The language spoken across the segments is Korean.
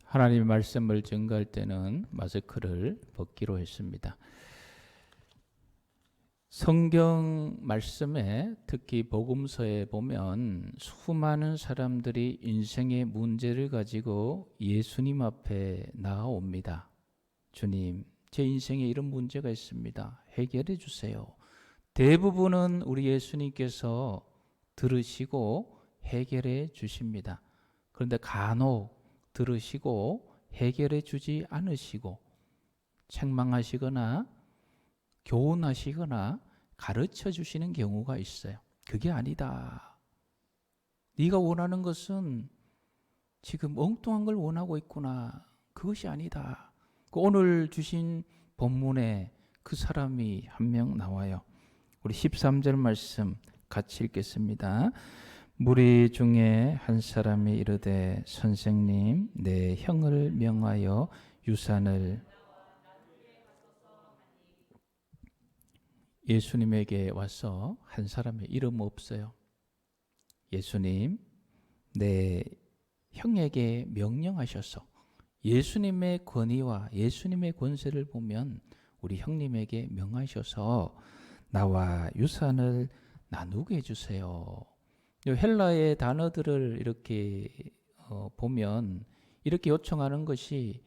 하나님의 말씀을 증거할 때는 마스크를 벗기로 했습니다. 성경 말씀에 특히 복음서에 보면 수많은 사람들이 인생의 문제를 가지고 예수님 앞에 나아옵니다. 주님, 제 인생에 이런 문제가 있습니다. 해결해 주세요. 대부분은 우리 예수님께서 들으시고 해결해 주십니다. 그런데 간혹 들으시고 해결해 주지 않으시고 책망하시거나 교훈하시거나 가르쳐 주시는 경우가 있어요. 그게 아니다. 네가 원하는 것은 지금 엉뚱한 걸 원하고 있구나. 그것이 아니다. 오늘 주신 본문에 그 사람이 한 명 나와요. 우리 13절 말씀 같이 읽겠습니다. 무리 중에 한 사람이 이르되 선생님, 내 형을 명하여 유산을. 예수님에게 와서 한 사람의 이름 없어요. 예수님, 내 형에게 명령하셔서, 예수님의 권위와 예수님의 권세를 보면 우리 형님에게 명하셔서 나와 유산을 나누게 해주세요. 헬라의 단어들을 이렇게 보면 이렇게 요청하는 것이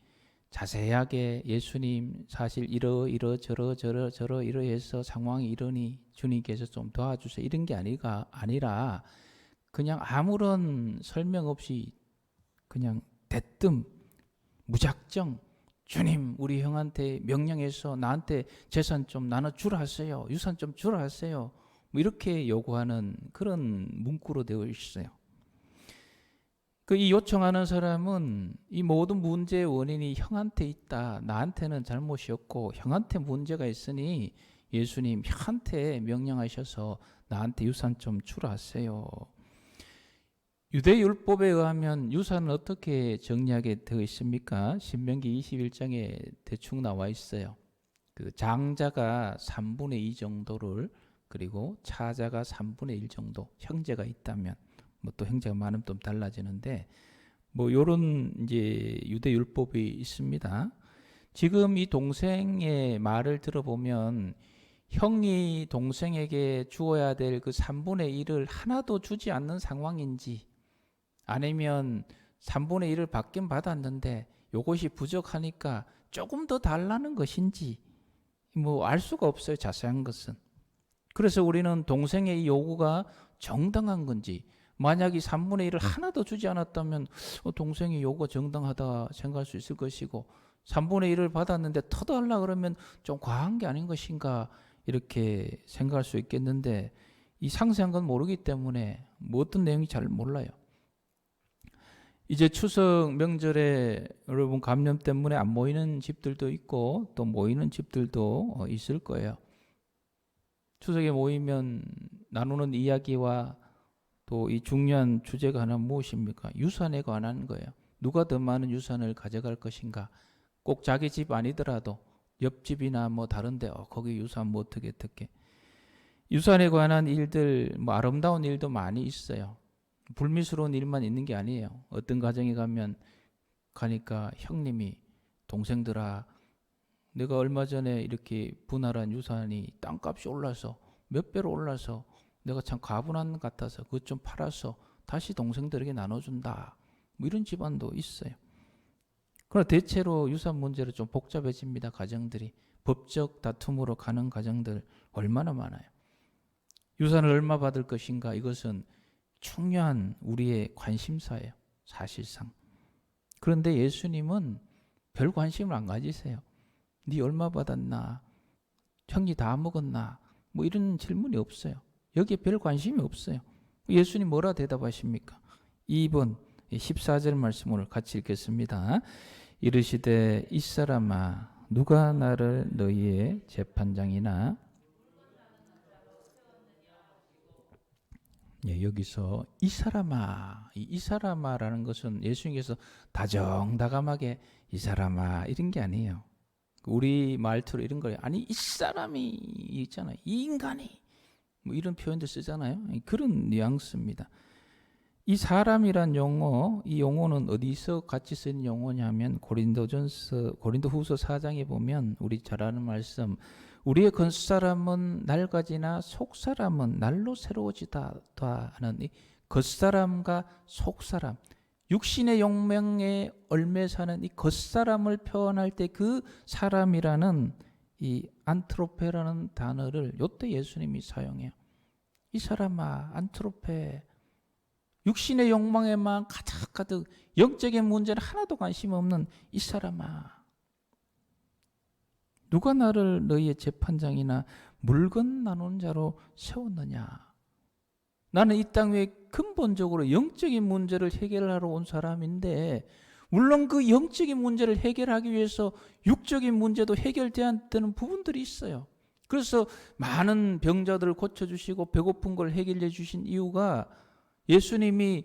자세하게 예수님 사실 저러 이러해서 상황이 이러니 주님께서 좀 도와주세요 이런 게 아니라 그냥 아무런 설명 없이 그냥 대뜸 무작정 주님 우리 형한테 명령해서 나한테 재산 좀 나눠주라 하세요. 유산 좀 주라 하세요. 뭐 이렇게 요구하는 그런 문구로 되어 있어요. 이 요청하는 사람은 이 모든 문제의 원인이 형한테 있다. 나한테는 잘못이 없고 형한테 문제가 있으니 예수님 형한테 명령하셔서 나한테 유산 좀 주라 하세요. 유대율법에 의하면 유산은 어떻게 정리하게 되어 있습니까? 신명기 21장에 대충 나와 있어요. 그 장자가 3분의 2 정도를, 그리고 차자가 3분의 1 정도, 형제가 있다면 뭐 또 형제가 많으면 좀 달라지는데 뭐 요런 이제 유대 율법이 있습니다. 지금 이 동생의 말을 들어보면 형이 동생에게 주어야 될 그 3분의 1을 하나도 주지 않는 상황인지, 아니면 3분의 1을 받긴 받았는데 요것이 부족하니까 조금 더 달라는 것인지 뭐 알 수가 없어요, 자세한 것은. 그래서 우리는 동생의 이 요구가 정당한 건지, 만약 이 3분의 1을 하나도 주지 않았다면 동생의 요구가 정당하다 생각할 수 있을 것이고, 3분의 1을 받았는데 더 달라 그러면 좀 과한 게 아닌 것인가 이렇게 생각할 수 있겠는데, 이 상세한 건 모르기 때문에 뭐 어떤 내용이 잘 몰라요. 이제 추석 명절에 여러분 감염 때문에 안 모이는 집들도 있고 또 모이는 집들도 있을 거예요. 추석에 모이면 나누는 이야기와 또 이 중요한 주제가 하나 무엇입니까? 유산에 관한 거예요. 누가 더 많은 유산을 가져갈 것인가? 꼭 자기 집 아니더라도 옆집이나 뭐 다른데 거기 유산 뭐 어떻게 유산에 관한 일들, 뭐 아름다운 일도 많이 있어요. 불미스러운 일만 있는 게 아니에요. 어떤 가정에 가니까 형님이 동생들아, 내가 얼마 전에 이렇게 분할한 유산이 땅값이 올라서 몇 배로 올라서 내가 참 가분한 것 같아서 그것 좀 팔아서 다시 동생들에게 나눠준다. 뭐 이런 집안도 있어요. 그러나 대체로 유산 문제로 좀 복잡해집니다. 가정들이 법적 다툼으로 가는 가정들 얼마나 많아요. 유산을 얼마 받을 것인가, 이것은 중요한 우리의 관심사예요, 사실상. 그런데 예수님은 별 관심을 안 가지세요. 네 얼마 받았나? 형이 다 먹었나? 뭐 이런 질문이 없어요. 여기에 별 관심이 없어요. 예수님 뭐라 대답하십니까? 2번 14절 말씀을 같이 읽겠습니다. 이르시되 이 사람아, 누가 나를 너희의 재판장이나. 여기서 이 사람아라는 것은 예수님께서 다정다감하게 이 사람아 이런 게 아니에요. 우리 말투로 이런 거예요. 아니 이 사람이 있잖아요. 이 인간이 뭐 이런 표현들 쓰잖아요. 그런 뉘앙스입니다. 이 사람이란 용어, 이 용어는 어디서 같이 쓰는 용어냐면 고린도후서 4장에 보면 우리 잘 아는 말씀, 우리의 겉사람은 낡아지나 속사람은 날로 새로워지다 하는 이 겉사람과 속사람, 육신의 용명에 얽매 사는 이 겉사람을 표현할 때 그 사람이라는 이 안트로페라는 단어를 요때 예수님이 사용해요. 이 사람아, 안트로페, 육신의 욕망에만 가득 영적인 문제는 하나도 관심 없는 이 사람아, 누가 나를 너희의 재판장이나 물건 나누는 자로 세웠느냐? 나는 이 땅 위에 근본적으로 영적인 문제를 해결하러 온 사람인데, 물론 그 영적인 문제를 해결하기 위해서 육적인 문제도 해결돼야 되는 부분들이 있어요. 그래서 많은 병자들을 고쳐주시고 배고픈 걸 해결해 주신 이유가, 예수님이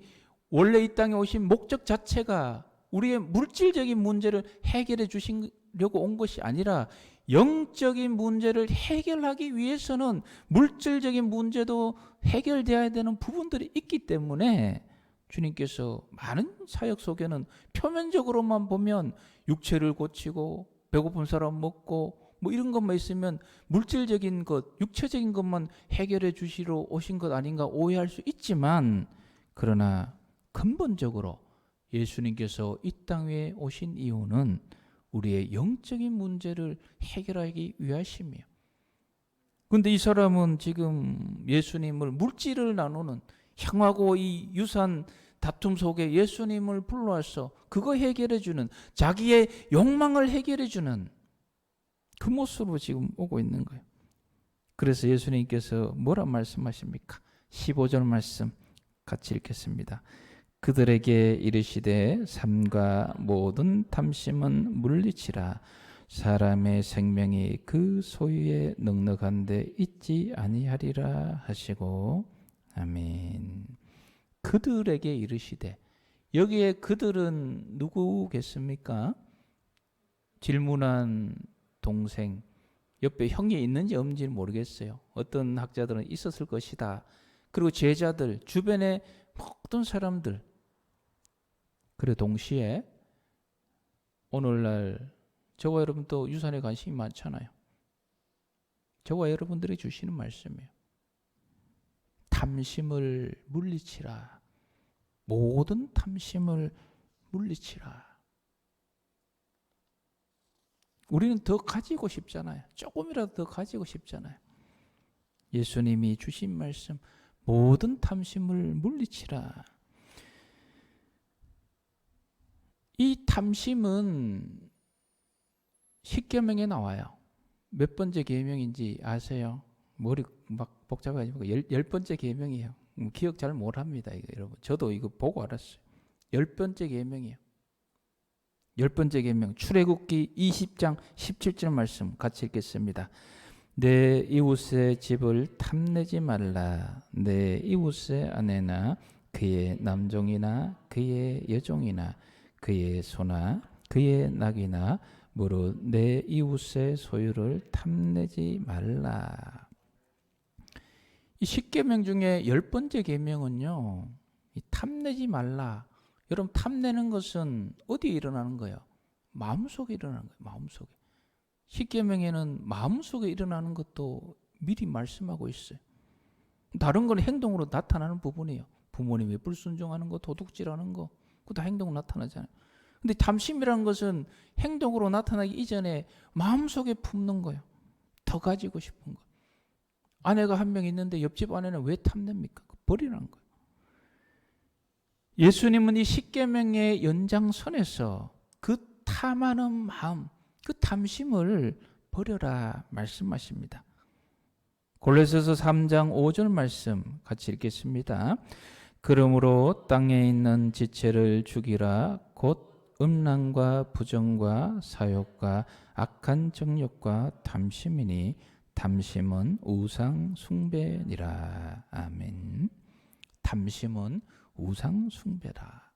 원래 이 땅에 오신 목적 자체가 우리의 물질적인 문제를 해결해 주시려고 온 것이 아니라 영적인 문제를 해결하기 위해서는 물질적인 문제도 해결되어야 되는 부분들이 있기 때문에 주님께서 많은 사역 속에는 표면적으로만 보면 육체를 고치고 배고픈 사람 먹고 뭐 이런 것만 있으면 물질적인 것, 육체적인 것만 해결해 주시러 오신 것 아닌가 오해할 수 있지만, 그러나 근본적으로 예수님께서 이 땅 위에 오신 이유는 우리의 영적인 문제를 해결하기 위하심이에요. 그런데 이 사람은 지금 예수님을 물질을 나누는, 향하고 이 유산 다툼 속에 예수님을 불러와서 그거 해결해주는, 자기의 욕망을 해결해주는 그 모습으로 지금 오고 있는 거예요. 그래서 예수님께서 뭐라 말씀하십니까? 15절 말씀 같이 읽겠습니다. 그들에게 이르시되 삼가 모든 탐심은 물리치라. 사람의 생명이 그 소유에 넉넉한데 있지 아니하리라 하시고. 아멘. 그들에게 이르시되, 여기에 그들은 누구겠습니까? 질문한 동생, 옆에 형이 있는지 없는지는 모르겠어요. 어떤 학자들은 있었을 것이다. 그리고 제자들, 주변의 모든 사람들. 그래, 동시에 오늘날 저와 여러분도 유산에 관심이 많잖아요. 저와 여러분들이 주시는 말씀이에요. 탐심을 물리치라. 모든 탐심을 물리치라. 우리는 더 가지고 싶잖아요. 조금이라도 더 가지고 싶잖아요. 예수님이 주신 말씀, 모든 탐심을 물리치라. 이 탐심은 십계명에 나와요. 몇 번째 계명인지 아세요? 머리 막 복잡해가지고 열 번째 계명이에요. 기억 잘 못합니다, 이거 여러분. 저도 이거 보고 알았어요. 10번째 계명이에요. 10번째 계명, 출애굽기 20장 17절 말씀 같이 읽겠습니다. 내 이웃의 집을 탐내지 말라. 내 이웃의 아내나 그의 남종이나 그의 여종이나 그의 소나 그의 낙이나 무릇 내 이웃의 소유를 탐내지 말라. 이 10계명 중에 10번째 계명은요, 이 탐내지 말라. 여러분, 탐내는 것은 어디에 일어나는 거예요? 마음속에 일어나는 거예요. 마음속에. 10계명에는 마음속에 일어나는 것도 미리 말씀하고 있어요. 다른 건 행동으로 나타나는 부분이에요. 부모님이 불순종하는 거, 도둑질하는 거, 그거 다 행동으로 나타나잖아요. 근데 탐심이라는 것은 행동으로 나타나기 이전에 마음속에 품는 거예요. 더 가지고 싶은 거. 아내가 한 명 있는데 옆집 아내는 왜 탐냅니까? 버리라는 거예요. 예수님은 이 십계명의 연장선에서 그 탐하는 마음, 그 탐심을 버려라 말씀하십니다. 골로새서 3장 5절 말씀 같이 읽겠습니다. 그러므로 땅에 있는 지체를 죽이라. 곧 음란과 부정과 사욕과 악한 정욕과 탐심이니 탐심은 우상 숭배니라. 아멘. 탐심은 우상 숭배라.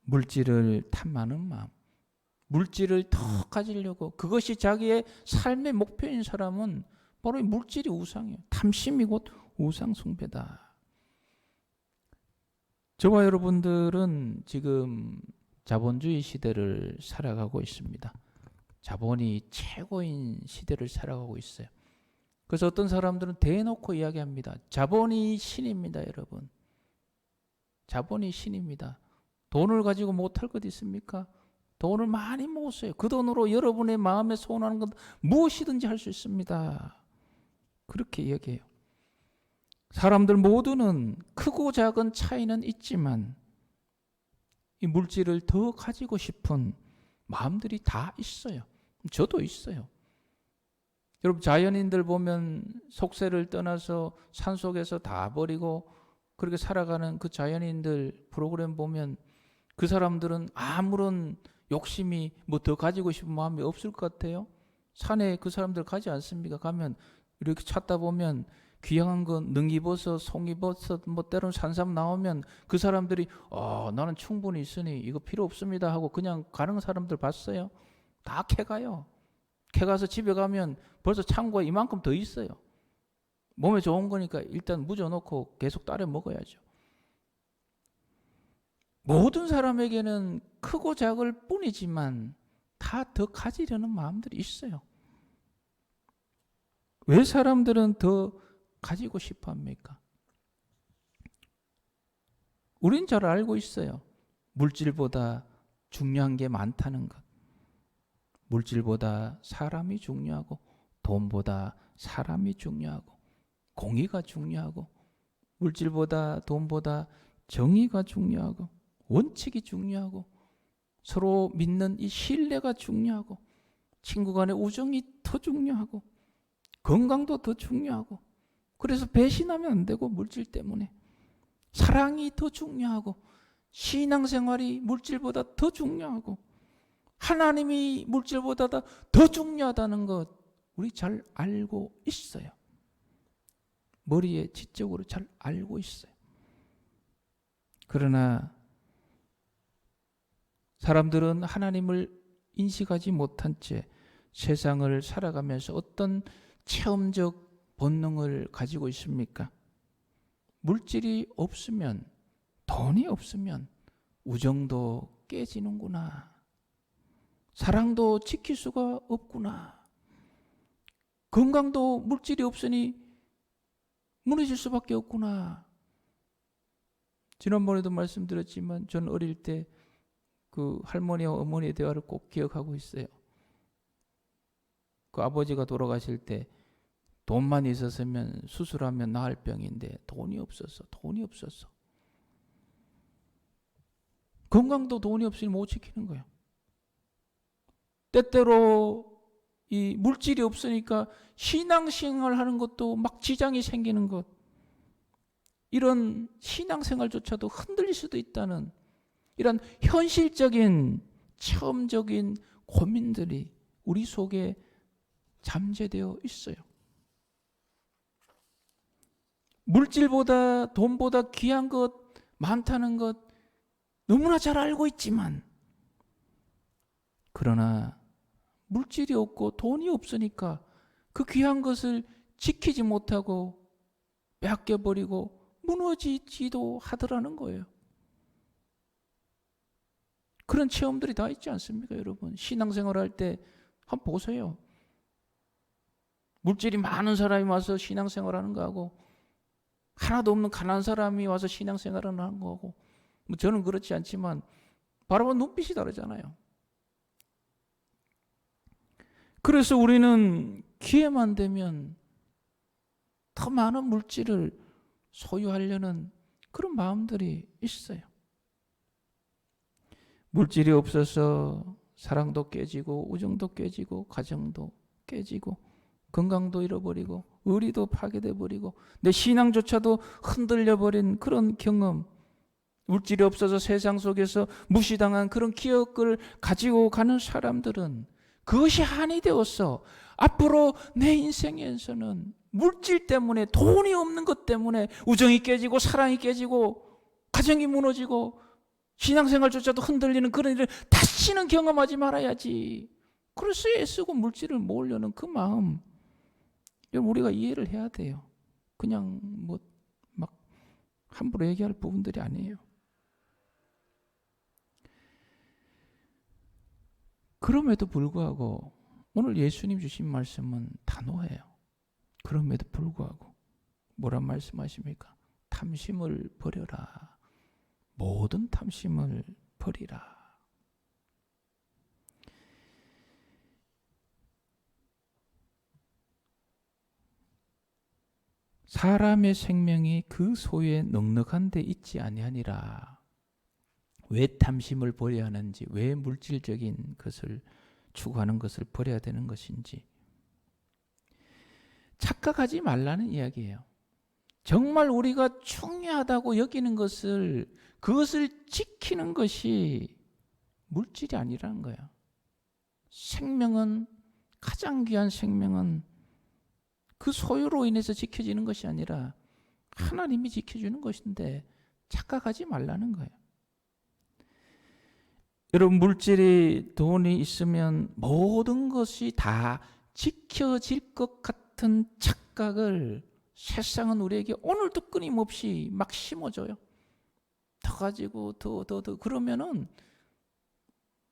물질을 탐하는 마음, 물질을 더 가지려고, 그것이 자기의 삶의 목표인 사람은 바로 이 물질이 우상이에요. 탐심이 곧 우상 숭배다. 저와 여러분들은 지금 자본주의 시대를 살아가고 있습니다. 자본이 최고인 시대를 살아가고 있어요. 그래서 어떤 사람들은 대놓고 이야기합니다. 자본이 신입니다, 여러분. 자본이 신입니다. 돈을 가지고 못할 것 있습니까? 돈을 많이 모으세요. 그 돈으로 여러분의 마음에 소원하는 것 무엇이든지 할 수 있습니다. 그렇게 이야기해요. 사람들 모두는 크고 작은 차이는 있지만 이 물질을 더 가지고 싶은 마음들이 다 있어요. 저도 있어요. 여러분, 자연인들 보면 속세를 떠나서 산속에서 다 버리고 그렇게 살아가는 그 자연인들 프로그램 보면 그 사람들은 아무런 욕심이 뭐 더 가지고 싶은 마음이 없을 것 같아요. 산에 그 사람들 가지 않습니까? 가면 이렇게 찾다 보면 귀한 거 능이버섯, 송이버섯, 뭐 때로는 산삼 나오면 그 사람들이 나는 충분히 있으니 이거 필요 없습니다 하고 그냥 가는 사람들 봤어요. 다 캐가요. 캐가서 집에 가면 벌써 창고에 이만큼 더 있어요. 몸에 좋은 거니까 일단 묻어놓고 계속 따려 먹어야죠. 모든 사람에게는 크고 작을 뿐이지만 다 더 가지려는 마음들이 있어요. 왜 사람들은 더 가지고 싶어 합니까? 우린 잘 알고 있어요. 물질보다 중요한 게 많다는 것. 물질보다 사람이 중요하고 돈보다 사람이 중요하고 공의가 중요하고 물질보다 돈보다 정의가 중요하고 원칙이 중요하고 서로 믿는 이 신뢰가 중요하고 친구 간의 우정이 더 중요하고 건강도 더 중요하고 그래서 배신하면 안 되고 물질 때문에 사랑이 더 중요하고 신앙생활이 물질보다 더 중요하고 하나님이 물질보다 더 중요하다는 것 우리 잘 알고 있어요. 머리에 지적으로 잘 알고 있어요. 그러나 사람들은 하나님을 인식하지 못한 채 세상을 살아가면서 어떤 체험적 본능을 가지고 있습니까? 물질이 없으면, 돈이 없으면 우정도 깨지는구나. 사랑도 지킬 수가 없구나. 건강도 물질이 없으니 무너질 수밖에 없구나. 지난번에도 말씀드렸지만 전 어릴 때 그 할머니와 어머니의 대화를 꼭 기억하고 있어요. 그 아버지가 돌아가실 때 돈만 있었으면 수술하면 나을 병인데 돈이 없었어. 건강도 돈이 없으니 못 지키는 거예요. 때때로 이 물질이 없으니까 신앙생활 하는 것도 막 지장이 생기는 것. 이런 신앙생활조차도 흔들릴 수도 있다는 이런 현실적인 체험적인 고민들이 우리 속에 잠재되어 있어요. 물질보다 돈보다 귀한 것 많다는 것 너무나 잘 알고 있지만 그러나 물질이 없고 돈이 없으니까 그 귀한 것을 지키지 못하고 뺏겨버리고 무너지지도 하더라는 거예요. 그런 체험들이 다 있지 않습니까, 여러분? 신앙생활 할 때 한번 보세요. 물질이 많은 사람이 와서 신앙생활 하는 거하고 하나도 없는 가난한 사람이 와서 신앙생활 하는 거하고 뭐 저는 그렇지 않지만 바라보는 눈빛이 다르잖아요. 그래서 우리는 기회만 되면 더 많은 물질을 소유하려는 그런 마음들이 있어요. 물질이 없어서 사랑도 깨지고 우정도 깨지고 가정도 깨지고 건강도 잃어버리고 의리도 파괴돼 버리고 내 신앙조차도 흔들려 버린 그런 경험, 물질이 없어서 세상 속에서 무시당한 그런 기억을 가지고 가는 사람들은 그것이 한이 되어서 앞으로 내 인생에서는 물질 때문에 돈이 없는 것 때문에 우정이 깨지고 사랑이 깨지고 가정이 무너지고 신앙생활조차도 흔들리는 그런 일을 다시는 경험하지 말아야지. 그래서 애쓰고 물질을 모으려는 그 마음 우리가 이해를 해야 돼요. 그냥 뭐 막 함부로 얘기할 부분들이 아니에요. 그럼에도 불구하고 오늘 예수님 주신 말씀은 단호해요. 그럼에도 불구하고 뭐란 말씀하십니까? 탐심을 버려라. 모든 탐심을 버리라. 사람의 생명이 그 소유에 넉넉한 데 있지 아니하니라. 왜 탐심을 버려야 하는지, 왜 물질적인 것을 추구하는 것을 버려야 되는 것인지 착각하지 말라는 이야기예요. 정말 우리가 중요하다고 여기는 것을, 그것을 지키는 것이 물질이 아니라는 거예요. 생명은, 가장 귀한 생명은 그 소유로 인해서 지켜지는 것이 아니라 하나님이 지켜주는 것인데 착각하지 말라는 거예요. 여러분, 물질이, 돈이 있으면 모든 것이 다 지켜질 것 같은 착각을 세상은 우리에게 오늘도 끊임없이 막 심어줘요. 더 가지고 더 그러면은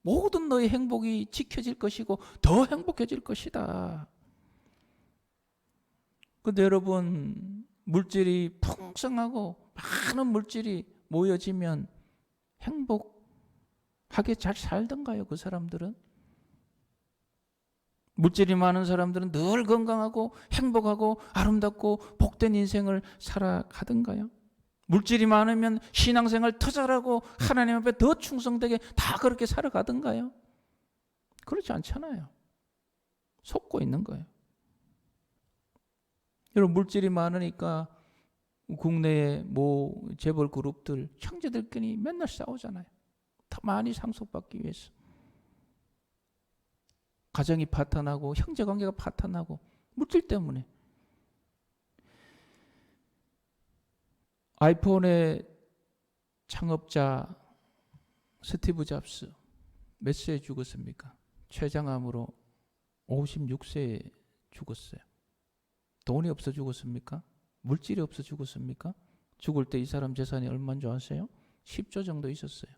모든 너의 행복이 지켜질 것이고 더 행복해질 것이다. 근데 여러분, 물질이 풍성하고 많은 물질이 모여지면 행복하게 잘 살던가요? 그 사람들은? 물질이 많은 사람들은 늘 건강하고 행복하고 아름답고 복된 인생을 살아가던가요? 물질이 많으면 신앙생활 더 잘하고 하나님 앞에 더 충성되게 다 그렇게 살아가던가요? 그렇지 않잖아요. 속고 있는 거예요. 여러분, 물질이 많으니까 국내의 재벌 그룹들, 형제들끼리 맨날 싸우잖아요. 더 많이 상속받기 위해서. 가정이 파탄나고 형제관계가 파탄나고 물질 때문에. 아이폰의 창업자 스티브 잡스 몇 세에 죽었습니까? 췌장암으로 56세에 죽었어요. 돈이 없어 죽었습니까? 물질이 없어 죽었습니까? 죽을 때 이 사람 재산이 얼마인 줄 아세요? 10조 정도 있었어요.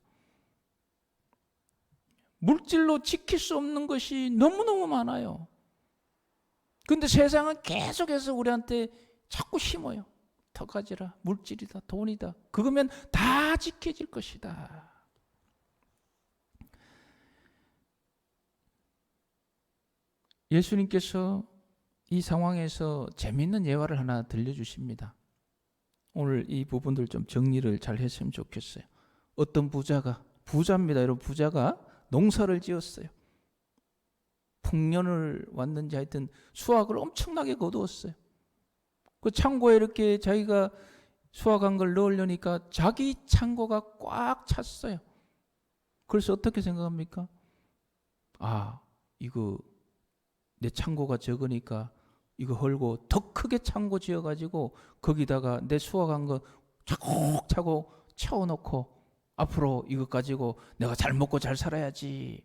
물질로 지킬 수 없는 것이 너무너무 많아요. 근데 세상은 계속해서 우리한테 자꾸 심어요. 더 가지라, 물질이다, 돈이다. 그거면 다 지켜질 것이다. 예수님께서 이 상황에서 재미있는 예화를 하나 들려주십니다. 오늘 이 부분들 좀 정리를 잘 했으면 좋겠어요. 어떤 부자입니다. 여러분, 부자가 농사를 지었어요. 풍년을 왔는지 하여튼 수확을 엄청나게 거두었어요. 그 창고에 이렇게 자기가 수확한 걸 넣으려니까 자기 창고가 꽉 찼어요. 그래서 어떻게 생각합니까? 이거 내 창고가 적으니까 이거 헐고 더 크게 창고 지어가지고 거기다가 내 수확한 거 차곡차곡 채워놓고 앞으로 이거 가지고 내가 잘 먹고 잘 살아야지.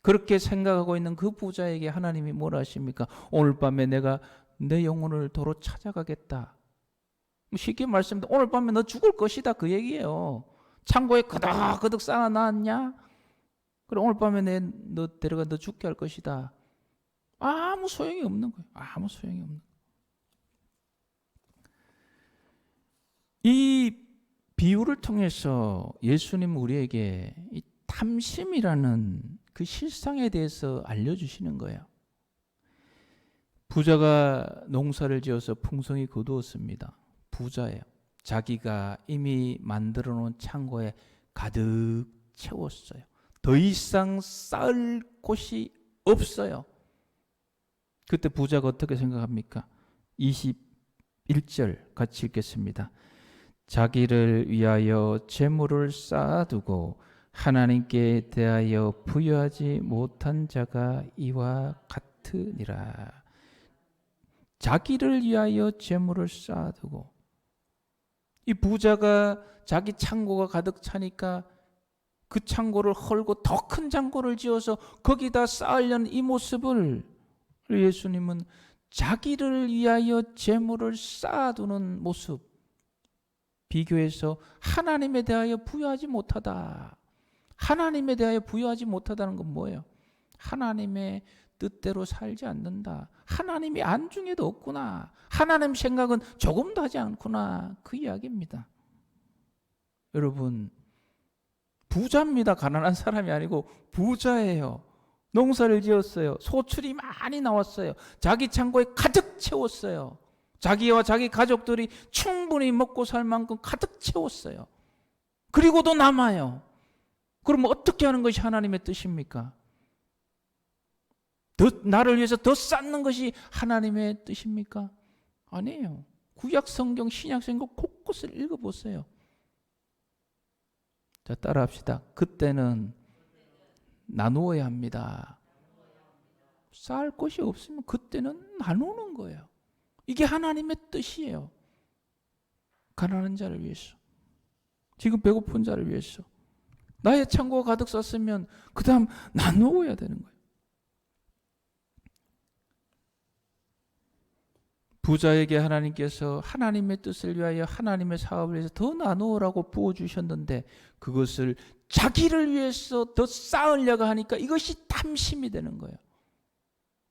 그렇게 생각하고 있는 그 부자에게 하나님이 뭐라 하십니까? 오늘 밤에 내가 내 영혼을 도로 찾아가겠다. 쉽게 말씀드리면 오늘 밤에 너 죽을 것이다, 그 얘기예요. 창고에 그득그득 쌓아놨냐? 그래, 오늘 밤에 너 데려가 너 죽게 할 것이다. 아무 소용이 없는 거예요. 아무 소용이 없는 거예요. 이 비유를 통해서 예수님은 우리에게 이 탐심이라는 그 실상에 대해서 알려주시는 거예요. 부자가 농사를 지어서 풍성히 거두었습니다. 부자예요. 자기가 이미 만들어 놓은 창고에 가득 채웠어요. 더 이상 쌓을 곳이 없어요. 그때 부자가 어떻게 생각합니까? 21절 같이 읽겠습니다. 자기를 위하여 재물을 쌓아두고 하나님께 대하여 부여하지 못한 자가 이와 같으니라. 자기를 위하여 재물을 쌓아두고, 이 부자가 자기 창고가 가득 차니까 그 창고를 헐고 더 큰 창고를 지어서 거기다 쌓으려는 이 모습을 예수님은 자기를 위하여 재물을 쌓아두는 모습, 비교해서 하나님에 대하여 부여하지 못하다. 하나님에 대하여 부여하지 못하다는 건 뭐예요? 하나님의 뜻대로 살지 않는다. 하나님이 안중에도 없구나. 하나님 생각은 조금도 하지 않구나. 그 이야기입니다. 여러분, 부자입니다. 가난한 사람이 아니고 부자예요. 농사를 지었어요. 소출이 많이 나왔어요. 자기 창고에 가득 채웠어요. 자기와 자기 가족들이 충분히 먹고 살 만큼 가득 채웠어요. 그리고도 남아요. 그럼 어떻게 하는 것이 하나님의 뜻입니까? 나를 위해서 더 쌓는 것이 하나님의 뜻입니까? 아니에요. 구약 성경, 신약 성경 곳곳을 읽어보세요. 자, 따라합시다. 그때는 나누어야 합니다. 쌓을 것이 없으면 그때는 나누는 거예요. 이게 하나님의 뜻이에요. 가난한 자를 위해서, 지금 배고픈 자를 위해서. 나의 창고가 가득 찼으면 그 다음 나누어야 되는 거예요. 부자에게 하나님께서 하나님의 뜻을 위하여 하나님의 사업을 위해서 더 나누어라고 부어주셨는데 그것을 자기를 위해서 더 쌓으려고 하니까 이것이 탐심이 되는 거예요.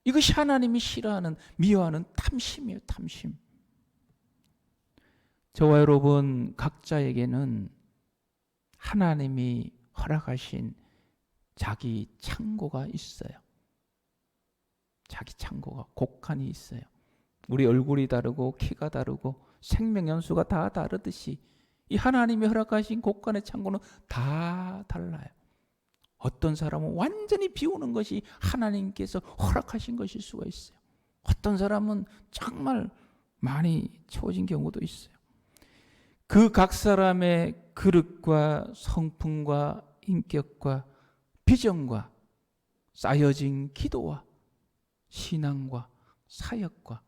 이것이 하나님이 싫어하는, 미워하는 탐심이에요. 탐심. 저와 여러분 각자에게는 하나님이 허락하신 자기 창고가 있어요. 자기 창고가, 곡간이 있어요. 우리 얼굴이 다르고 키가 다르고 생명연수가 다 다르듯이 이 하나님이 허락하신 곡간의 창고는 다 달라요. 어떤 사람은 완전히 비우는 것이 하나님께서 허락하신 것일 수가 있어요. 어떤 사람은 정말 많이 채워진 경우도 있어요. 그 각 사람의 그릇과 성품과 인격과 비전과 쌓여진 기도와 신앙과 사역과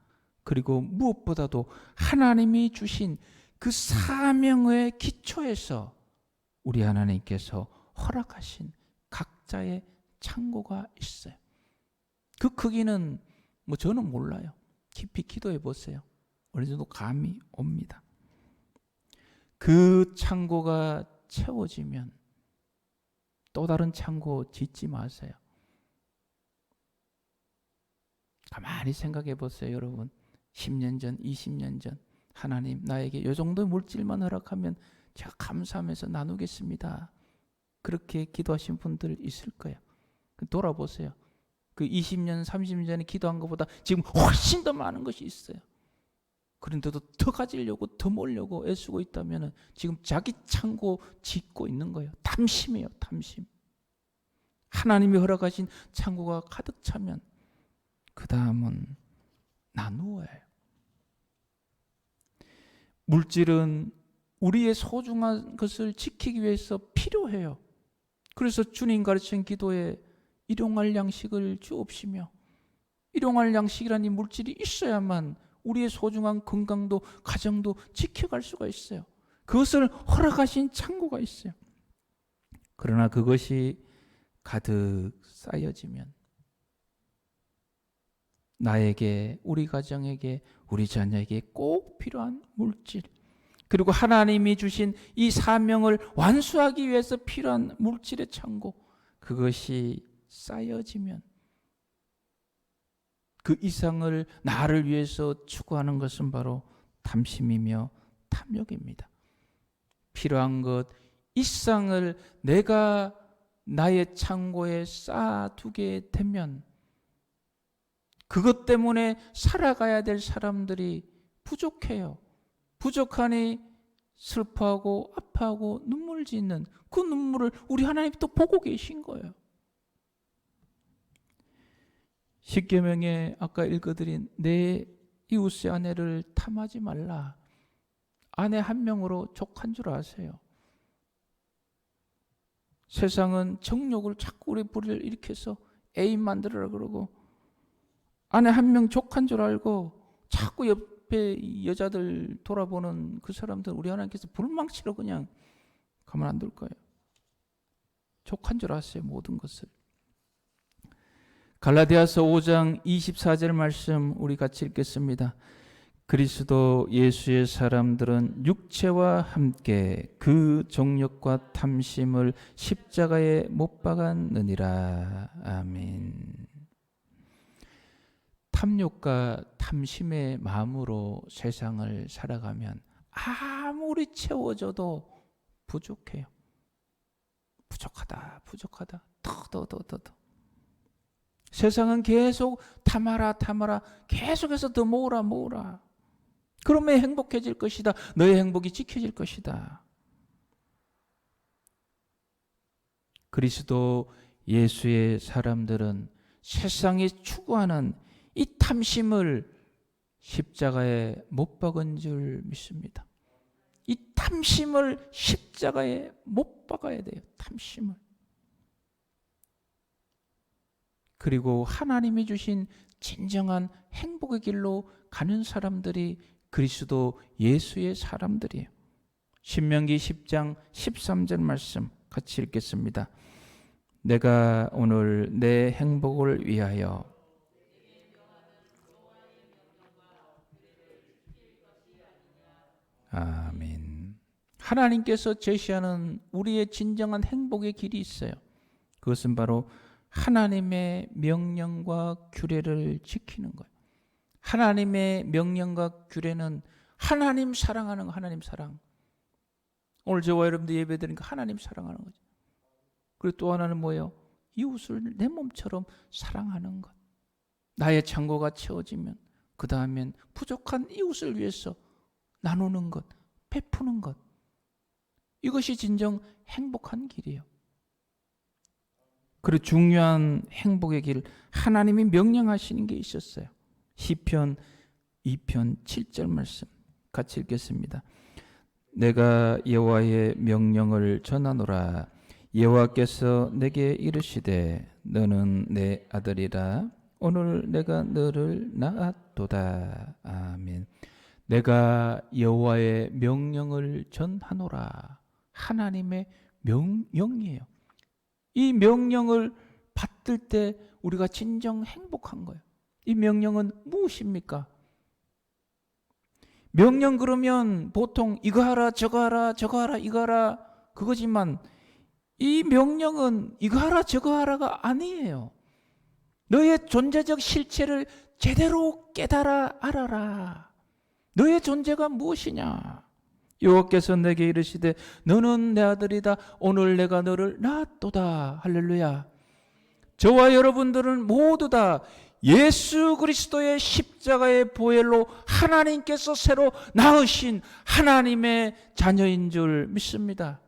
그리고 무엇보다도 하나님이 주신 그 사명의 기초에서 우리 하나님께서 허락하신 각자의 창고가 있어요. 그 크기는 뭐 저는 몰라요. 깊이 기도해 보세요. 어느 정도 감이 옵니다. 그 창고가 채워지면 또 다른 창고 짓지 마세요. 가만히 생각해 보세요, 여러분. 10년 전, 20년 전 하나님 나에게 이 정도 물질만 허락하면 제가 감사하면서 나누겠습니다. 그렇게 기도하신 분들 있을 거예요. 돌아보세요. 그 20년, 30년 전에 기도한 것보다 지금 훨씬 더 많은 것이 있어요. 그런데도 더 가지려고, 더 모으려고 애쓰고 있다면 지금 자기 창고 짓고 있는 거예요. 탐심이에요, 탐심. 하나님이 허락하신 창고가 가득 차면 그 다음은 나누어야 해요. 물질은 우리의 소중한 것을 지키기 위해서 필요해요. 그래서 주님 가르친 기도에 일용할 양식을 주옵시며, 일용할 양식이라는 이 물질이 있어야만 우리의 소중한 건강도 가정도 지켜갈 수가 있어요. 그것을 허락하신 창고가 있어요. 그러나 그것이 가득 쌓여지면 나에게, 우리 가정에게, 우리 자녀에게 꼭 필요한 물질, 그리고 하나님이 주신 이 사명을 완수하기 위해서 필요한 물질의 창고, 그것이 쌓여지면 그 이상을 나를 위해서 추구하는 것은 바로 탐심이며 탐욕입니다. 필요한 것 이상을 내가 나의 창고에 쌓아두게 되면 그것 때문에 살아가야 될 사람들이 부족해요. 부족하니 슬퍼하고 아파하고 눈물 짓는 그 눈물을 우리 하나님이 또 보고 계신 거예요. 십계명에 아까 읽어드린 내 이웃의 아내를 탐하지 말라. 아내 한 명으로 족한 줄 아세요? 세상은 정욕을 자꾸 우리 뿌리를 일으켜서 애인 만들어라 그러고 아내 한 명 족한 줄 알고 자꾸 옆에 여자들 돌아보는 그 사람들 우리 하나님께서 불망치로 그냥 가만 안 둘 거예요. 족한 줄 아세요, 모든 것을. 갈라디아서 5장 24절 말씀 우리 같이 읽겠습니다. 그리스도 예수의 사람들은 육체와 함께 그 정욕과 탐심을 십자가에 못 박았느니라. 아멘. 탐욕과 탐심의 마음으로 세상을 살아가면 아무리 채워져도 부족해요. 부족하다, 부족하다, 더. 세상은 계속 탐하라, 계속해서 더 모으라. 그러면 행복해질 것이다. 너의 행복이 지켜질 것이다. 그리스도 예수의 사람들은 세상이 추구하는 이 탐심을 십자가에 못 박은 줄 믿습니다. 이 탐심을 십자가에 못 박아야 돼요. 탐심을. 그리고 하나님이 주신 진정한 행복의 길로 가는 사람들이 그리스도 예수의 사람들이에요. 신명기 10장 13절 말씀 같이 읽겠습니다. 내가 오늘 내 행복을 위하여 아멘. 하나님께서 제시하는 우리의 진정한 행복의 길이 있어요. 그것은 바로 하나님의 명령과 규례를 지키는 거예요. 하나님의 명령과 규례는 하나님 사랑하는 거, 하나님 사랑. 오늘 저와 여러분들 예배 드리니까 하나님 사랑하는 거죠. 그리고 또 하나는 뭐예요? 이웃을 내 몸처럼 사랑하는 것. 나의 창고가 채워지면 그 다음엔 부족한 이웃을 위해서 나누는 것, 베푸는 것. 이것이 진정 행복한 길이에요. 그리고 중요한 행복의 길, 하나님이 명령하시는 게 있었어요. 시편 2편 7절 말씀 같이 읽겠습니다. 내가 여호와의 명령을 전하노라. 여호와께서 내게 이르시되 너는 내 아들이라. 오늘 내가 너를 낳았도다. 아멘. 내가 여호와의 명령을 전하노라. 하나님의 명령이에요. 이 명령을 받을 때 우리가 진정 행복한 거예요. 이 명령은 무엇입니까? 명령 그러면 보통 이거 하라, 저거 하라, 이거 하라 그거지만 이 명령은 이거 하라, 저거 하라가 아니에요. 너의 존재적 실체를 제대로 깨달아 알아라. 너의 존재가 무엇이냐? 여호와께서 내게 이르시되 너는 내 아들이다. 오늘 내가 너를 낳았도다. 할렐루야. 저와 여러분들은 모두 다 예수 그리스도의 십자가의 보혈로 하나님께서 새로 낳으신 하나님의 자녀인 줄 믿습니다.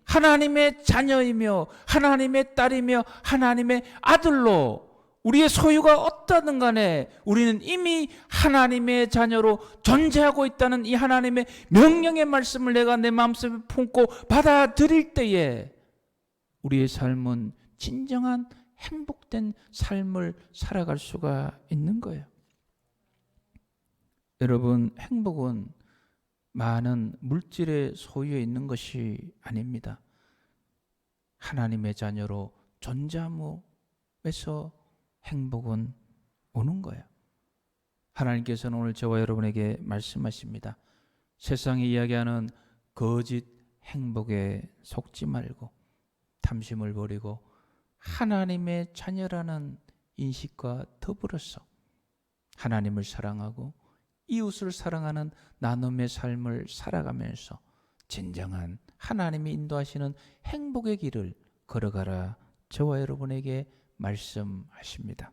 하나님의 자녀이며 하나님의 딸이며 하나님의 아들로 우리의 소유가 어떠든 간에 우리는 이미 하나님의 자녀로 존재하고 있다는 이 하나님의 명령의 말씀을 내가 내 마음속에 품고 받아들일 때에 우리의 삶은 진정한 행복된 삶을 살아갈 수가 있는 거예요. 여러분, 행복은 많은 물질의 소유에 있는 것이 아닙니다. 하나님의 자녀로 존재함에서 행복은 오는 거예요. 하나님께서는 오늘 저와 여러분에게 말씀하십니다. 세상이 이야기하는 거짓 행복에 속지 말고 탐심을 버리고 하나님의 자녀라는 인식과 더불어서 하나님을 사랑하고 이웃을 사랑하는 나눔의 삶을 살아가면서 진정한 하나님이 인도하시는 행복의 길을 걸어가라 저와 여러분에게 말씀하십니다.